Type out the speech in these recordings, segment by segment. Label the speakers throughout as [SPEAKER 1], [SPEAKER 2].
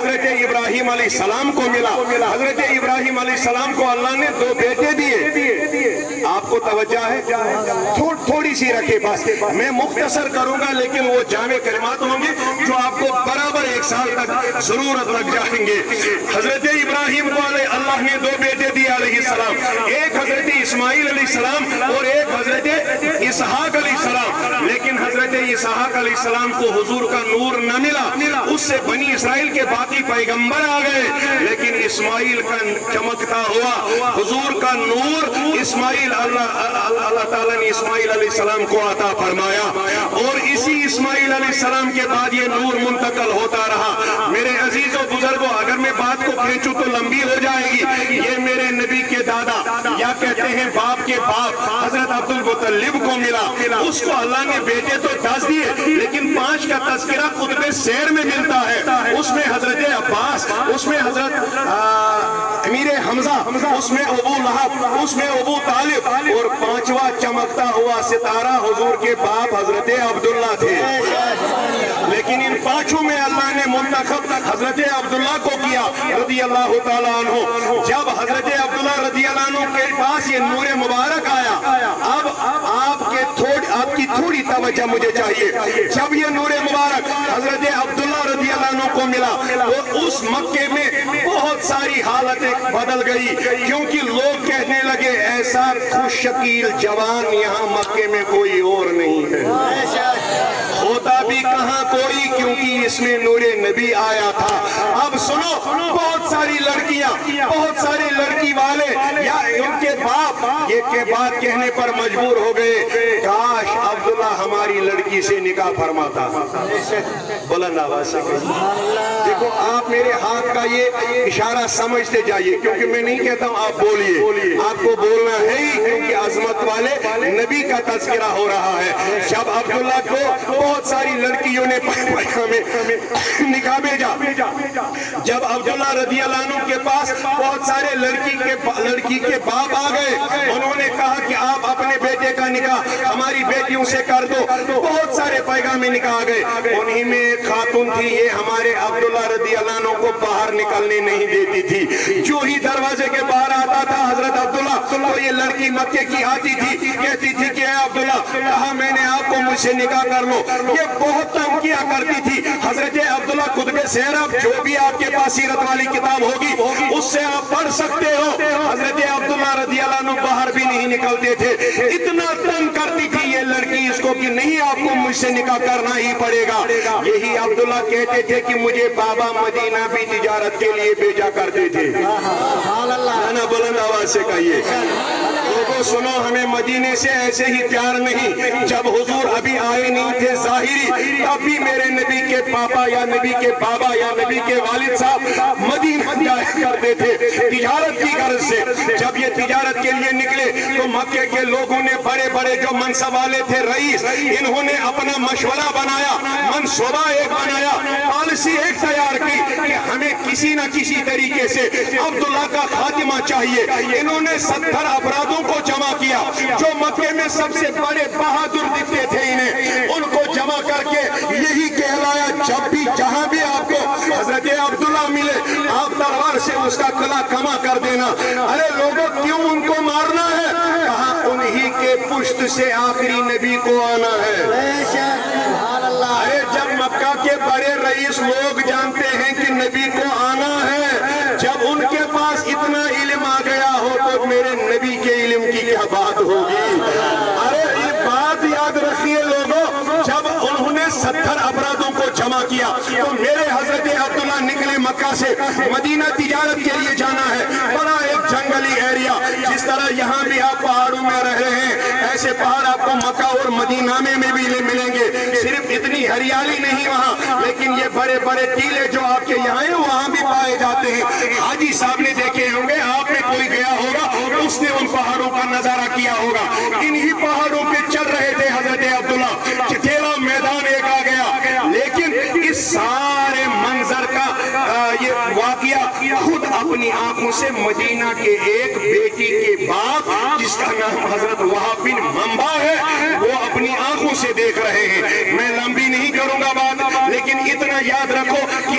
[SPEAKER 1] حضرت ابراہیم علیہ السلام کو ملا. حضرت ابراہیم علیہ السلام کو اللہ نے 2 بیٹے دیے. آپ کو توجہ ہے؟ تھوڑی سی رکھے بس. میں مختصر کروں گا لیکن وہ جامع کلمات ہوں گے جو آپ کو برابر 1 سال تک ضرورت لگ جائیں گے. حضرت ابراہیم کو اللہ نے 2 بیٹے دیے علیہ السلام. ایک حضرت اسماعیل علیہ السلام اور ایک حضرت اسحاق علیہ السلام. لیکن حضرت اسحاق علیہ السلام کو حضور کا نور نہ ملا. اس سے بنی اسرائیل کے باقی پیغمبر آ گئے لیکن اسماعیل کا چمکتا ہوا حضور کا نور اسماعیل اللہ تعالیٰ نے اسماعیل علیہ السلام کو عطا فرمایا. اور اسی اسماعیل علیہ السلام کے بعد یہ نور منتقل ہوتا رہا. میرے عزیز و بزرگوں، اگر میں بات کو کھینچوں تو لمبی ہو جائے گی. یہ میرے نبی کے دادا یا کہتے ہیں باپ کے باپ حضرت عبد المطلب کو ملا. اس کو اللہ نے بیٹے تو 10 دیے لیکن 5 کا تذکرہ قطب سیر میں ملتا ہے. اس میں حضرت عباس، اس میں حضرت امیر حمزہ، اس میں ابو لہب، اس میں ابو طالب اور 5واں چمکتا ہوا ستارہ حضور کے باپ حضرت عبداللہ تھے. لیکن ان 5 میں اللہ نے منتخب حضرت عبداللہ کو کیا رضی اللہ تعالیٰ عنہ. جب حضرت عبداللہ رضی اللہ عنہ کے پاس یہ نور مبارک آیا، اب آپ کی تھوڑی توجہ مجھے چاہیے. جب یہ نور مبارک حضرت عبداللہ رضی اللہ عنہ کو ملا تو اس مکے میں بہت ساری حالتیں بدل گئی کیونکہ لوگ کہنے لگے ایسا خوش شکیل جوان یہاں مکے میں کوئی اور نہیں ہے. ہوتا بھی کہاں کوئی کیونکہ اس میں نور نبی آیا تھا. اب سنو، بہت ساری لڑکیاں، بہت سارے لڑکی والے یا ان کے باپ یہ کے بات کہنے پر مجبور ہو گئے کاش عبداللہ ہماری لڑکی سے نکاح فرماتا. بلند آواز سے دیکھو، آپ میرے ہاتھ کا یہ اشارہ سمجھتے جائیے کیونکہ میں نہیں کہتا ہوں آپ بولیے، آپ کو بولنا ہے ہی کیونکہ عظمت والے نبی کا تذکرہ ہو رہا ہے. جب عبداللہ کو بہت ساری لڑکیوں نے نکاح بھیجا، جب عبداللہ رضی اللہ عنہ کے پاس بہت سارے لڑکی کے باپ آ گئے، انہوں نے کہا کہ آپ اپنے بیٹے کا نکاح ہماری بیٹیوں سے کر دو. بہت سارے پیغام نکاح آ گئے. انہی میں ایک خاتون تھی، یہ ہمارے عبداللہ رضی اللہ عنہ کو باہر نکلنے نہیں دیتی تھی. جو ہی دروازے کے باہر آتا تھا حضرت عبداللہ تو یہ لڑکی مکے کی آتی تھی، کہتی تھی کہ اے عبداللہ، کہا میں نے آپ کو مجھ سے نکاح کر لو. یہ بہت تنگ کیا کرتی تھی. حضرت عبداللہ قطب سیر، جو بھی آپ کے پاس سیرت والی کتاب ہوگی اس سے آپ پڑھ سکتے ہو، حضرت عبداللہ رضی اللہ عنہ باہر بھی نہیں نکلتے تھے. اتنا تنگ کرتی تھی یہ لڑکی اس کو کہ نہیں آپ کو مجھ سے نکاح کرنا ہی پڑے گا. یہی عبداللہ کہتے تھے کہ مجھے بابا مدینہ بھی تجارت کے لیے بھیجا کرتے تھے. نا بلند آواز سے کہیے. لوگوں سنو، ہمیں مدینے سے ایسے ہی پیار نہیں. جب حضور ابھی آئے نہیں تھے ظاہری، تب بھی میرے نبی کے پاپا یا نبی کے بابا یا نبی کے والد صاحب مدینہ جایا کرتے تھے تجارت کی غرض سے. جب یہ تجارت کے لیے نکلے تو مکے کے لوگوں نے بڑے بڑے جو منصب والے تھے، رئیس، انہوں نے اپنا مشورہ بنایا، منصوبہ ایک بنایا، پالیسی ایک تیار کی کہ ہمیں کسی نہ کسی طریقے سے عبداللہ کا خاتمہ چاہیے. انہوں نے 70 افرادوں کو جمع کیا جو مکے میں سب سے بڑے بہادر دکھتے تھے. انہیں ان کو جمع کر کے یہی کہلایا جب بھی جہاں بھی آپ کو حضرت عبداللہ ملے آپ تلوار سے اس کا گلا کما کر دینا. ارے لوگوں کیوں ان کو مارنا ہے؟ کہا انہی کے پشت سے آخری نبی کو آنا ہے. ارے جب مکہ کے بڑے رئیس لوگ جانتے ہیں کہ نبی کو آنا ہے، جب ان کے پاس اتنا علم آ گیا ہو تو میرے نبی کے علم کی کیا بات ہوگی؟ ارے یہ بات یاد رکھیے لوگوں، جب انہوں نے 70 افرادوں کو جمع کیا تو میرے حضرت عبداللہ نکلے مکہ سے مدینہ تجارت کے لیے جانا ہے. بڑا ایک جنگلی ایریا، جس طرح یہاں بھی آپ پہاڑوں میں رہ رہے ہیں ایسے پہاڑ آپ کو مکہ اور مدینہ میں بھی ملیں گے. صرف اتنی ہریالی نہیں وہاں، لیکن یہ بڑے بڑے ٹیلے جو آپ کے یہاں ہیں وہاں بھی پائے جاتے ہیں. حاجی صاحب نے دیکھے ہوں گے، آپ میں کوئی گیا ہوگا، اس نے ان پہاڑوں کا نظارہ کیا ہوگا. انہی پہاڑوں پہ چل رہے تھے حضرت عبداللہ، چتیلا میدان ایک آ گیا. لیکن اس سارے منظر کا یہ واقعہ خود اپنی آنکھوں سے مدینہ کے ایک بیٹی کے باپ جس کا نام حضرت وہاب بن منبع ہے وہ اپنی آنکھوں سے دیکھ رہے ہیں. میں لمبی نہیں کروں گا بات، لیکن اتنا یاد رکھو کہ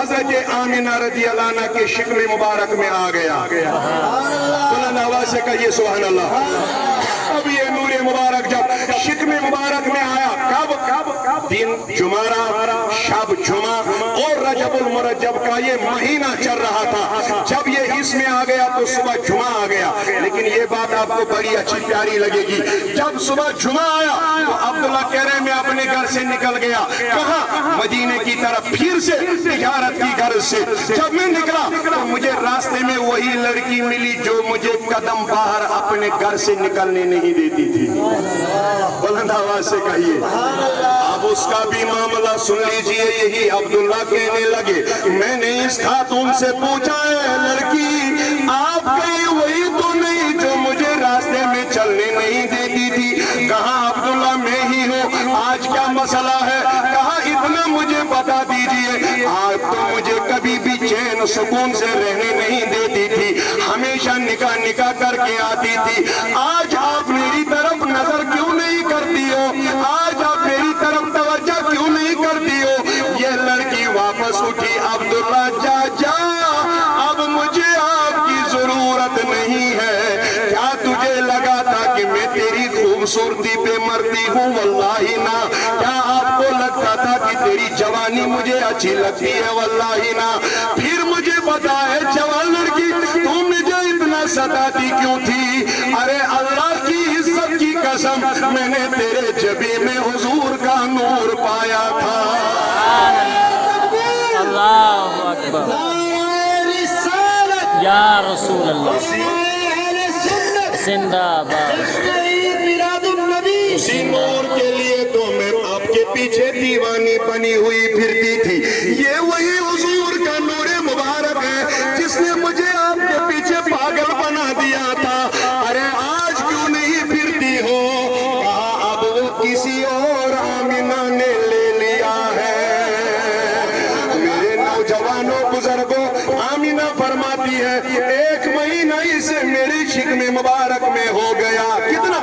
[SPEAKER 1] حضرت آمینہ رضی اللہ عنہ کے شکم مبارک میں آ گیا. بلند آواز سے کہیے سبحان اللہ. اب یہ نور مبارک جب شکم مبارک میں آیا، کب دن جمعہ، شب جمعہ اور رجب المرجب کا یہ مہینہ چل رہا تھا. جب یہ اس میں آ گیا تو صبح جمعہ آ گیا. لیکن یہ بات آپ کو بڑی اچھی پیاری لگے گی. جب صبح جمعہ آیا تو عبداللہ کہہ رہے میں اپنے گھر سے نکل گیا. کہاں؟ مدینے کی طرف، پھر سے تجارت کی غرض سے. جب میں نکلا تو مجھے راستے میں وہی لڑکی ملی جو مجھے قدم باہر اپنے گھر سے نکلنے نہیں دیتی تھی. بلند آواز سے کہیے. اب اس کا بھی معاملہ سن لیجئے. یہی عبداللہ کہنے لگے میں نے اس خاتون سے پوچھا ہے لڑکی آپ کہیں وہی تو نہیں جو مجھے راستے میں چلنے نہیں دیتی تھی؟ کہا عبداللہ میں ہی ہوں. آج کیا مسئلہ ہے؟ کہا اتنا مجھے بتا دیجئے. آج تو مجھے کبھی بھی چین سکون سے رہنے نہیں دیتی تھی، ہمیشہ نکاح نکاح کر کے آتی تھی. آج آپ میری طرف نظر کیوں نہیں کرتی ہو؟ آج آپ میری طرف توجہ کیوں نہیں کرتی ہو؟ یہ لڑکی واپس اٹھی. عبداللہ جا اب مجھے آپ کی ضرورت نہیں ہے. کیا تجھے لگا تھا کہ میں تیری خوبصورتی پہ مرتی ہوں؟ واللہ نہ. کیا آپ کو لگتا تھا کہ تیری جوانی مجھے اچھی لگتی ہے؟ واللہ نہ. پھر مجھے بتا ہے جوان لڑکی تم مجھے اتنا ستاتی کیوں تھی؟ ارے اللہ کی عزت کی قسم میں نے تیرے جبی میں حضور کا نور پایا تھا.
[SPEAKER 2] اللہ اکبر یا رسول اللہ زندہ باد.
[SPEAKER 1] اسی نور کے لیے تو میں آپ کے پیچھے دیوانی بنی ہوئی پھرتی تھی. یہ وہی حضور کا نور مبارک ہے جس نے مجھے آپ کے پیچھے پاگل بنا دیا تھا. ارے آج کیوں نہیں پھرتی ہو؟ کہا اب وہ کسی اور آمینہ نے لے لیا ہے. میرے نوجوانوں بزرگوں، آمینہ فرماتی ہے 1 مہینہ اسے میری شکم مبارک میں ہو گیا. کتنا؟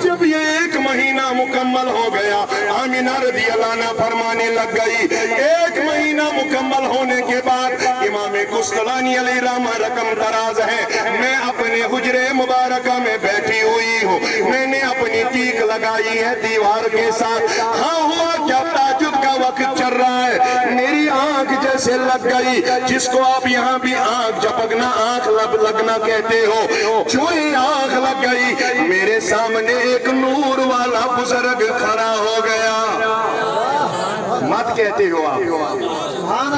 [SPEAKER 1] جب یہ 1 مہینہ مکمل ہو گیا آمینہ رضی اللہ عنہ فرمانے لگ گئی. 1 مہینہ مکمل ہونے کے بعد امام قسطلانی علیہ رحمہ رقم دراز ہے، میں اپنے حجرے مبارکہ میں بیٹھی ہوئی ہوں. میں نے اپنی تیک لگائی ہے دیوار کے ساتھ. ہاں ہوا کیا تہجد کا وقت چل رہا ہے، میری آنکھ جیسے لگ گئی، جس کو آپ یہاں بھی آنکھ جھپکنا، آنکھ لگنا کہتے ہو. جو ہی آنکھ لگ گئی میرے سامنے ایک نور والا بزرگ کھڑا ہو گیا. مت کہتے ہو آپ.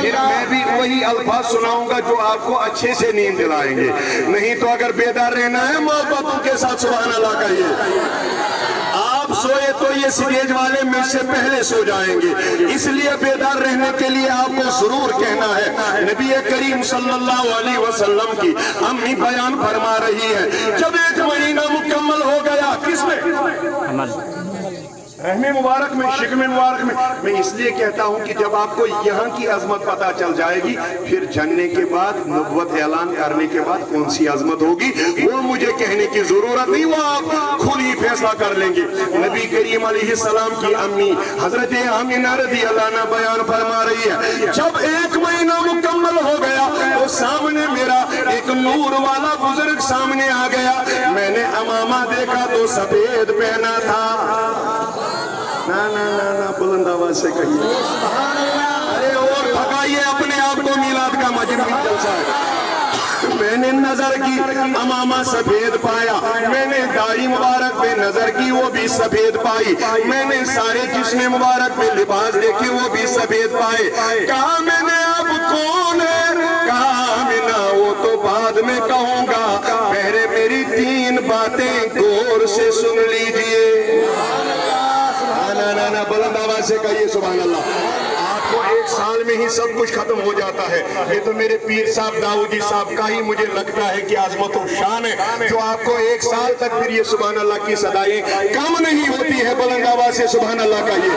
[SPEAKER 1] پھر میں بھی وہی الفاظ سناؤں گا جو آپ کو اچھے سے نیند دلائیں گے. نہیں تو اگر بیدار رہنا ہے محبتوں کے ساتھ سبحان اللہ کہیے. آپ سوئے تو یہ سٹیج والے مجھ سے پہلے سو جائیں گے، اس لیے بیدار رہنے کے لیے آپ کو ضرور کہنا ہے. نبی کریم صلی اللہ علیہ وسلم کی امی بیان فرما رہی ہے جب 1 مہینہ مکمل ہو گیا، کس میں؟ رحم مبارک میں، شکم مبارک میں اس لیے کہتا ہوں کہ جب آپ کو یہاں کی عظمت پتا چل جائے گی پھر جننے کے بعد، نبوت اعلان کرنے کے بعد کون سی عظمت ہوگی وہ مجھے کہنے کی ضرورت نہیں، وہ آپ خود ہی فیصلہ کر لیں گے. نبی کریم علیہ السلام کی امی حضرت آمینہ رضی اللہ عنہ بیان فرما رہی ہے جب 1 مہینہ مکمل ہو گیا تو سامنے میرا ایک نور والا بزرگ سامنے آ گیا. میں نے امامہ دیکھا تو سفید پہنا تھا. نا بلند آواز سے کہیے. ارے اور تھکائیے اپنے آپ کو، میلاد کا مجموعی جلسہ ہے. میں نے نظر کی، امامہ سفید پایا. میں نے داڑھی مبارک پہ نظر کی، وہ بھی سفید پائی. میں نے سارے جسم مبارک پہ لباس دیکھے، وہ بھی سفید پائے. کہا میں نے اب کون ہے؟ کہا آمینہ وہ تو بعد میں کہوں گا، پہلے میری 3 باتیں غور سے سن لیجئے. نا بلند آواز سے کہیے سبحان اللہ. آپ کو 1 سال میں ہی سب کچھ ختم ہو جاتا ہے. یہ تو میرے پیر صاحب داؤدی صاحب کا ہی مجھے لگتا ہے کہ عظمت و شان ہے جو آپ کو 1 سال تک پھر یہ سبحان اللہ کی صدائیں کم نہیں ہوتی ہے. بلند آواز سے سبحان اللہ کہیے.